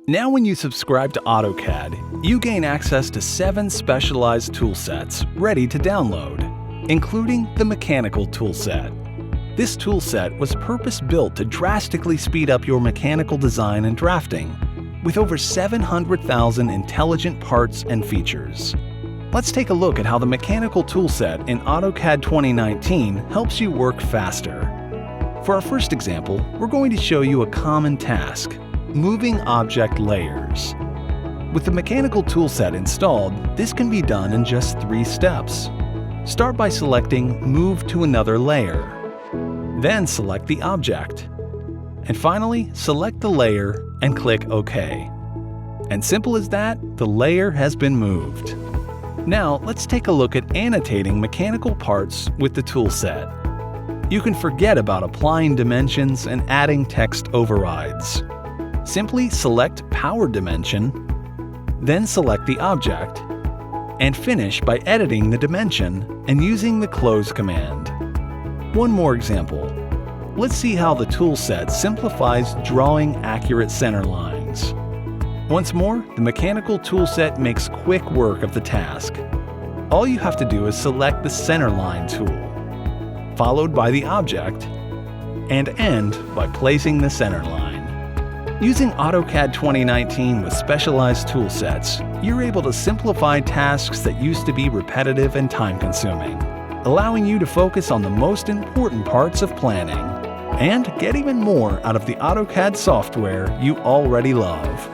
Now when you subscribe to AutoCAD, you gain access to 7 specialized toolsets ready to download, including the Mechanical Toolset. This toolset was purpose-built to drastically speed up your mechanical design and drafting, with over 700,000 intelligent parts and features. Let's take a look at how the Mechanical Toolset in AutoCAD 2019 helps you work faster. For our first example, we're going to show you a common task: moving object layers. With the Mechanical Toolset installed, this can be done in just 3 steps. Start by selecting Move to another layer. Then select the object. And finally, select the layer and click OK. And simple as that, the layer has been moved. Now let's take a look at annotating mechanical parts with the toolset. You can forget about applying dimensions and adding text overrides. Simply select Power Dimension, then select the object, and finish by editing the dimension and using the Close command. One more example. Let's see how the toolset simplifies drawing accurate center lines. Once more, the Mechanical Toolset makes quick work of the task. All you have to do is select the Centerline tool, followed by the object, and end by placing the center line. Using AutoCAD 2019 with specialized toolsets, you're able to simplify tasks that used to be repetitive and time-consuming, allowing you to focus on the most important parts of planning and get even more out of the AutoCAD software you already love.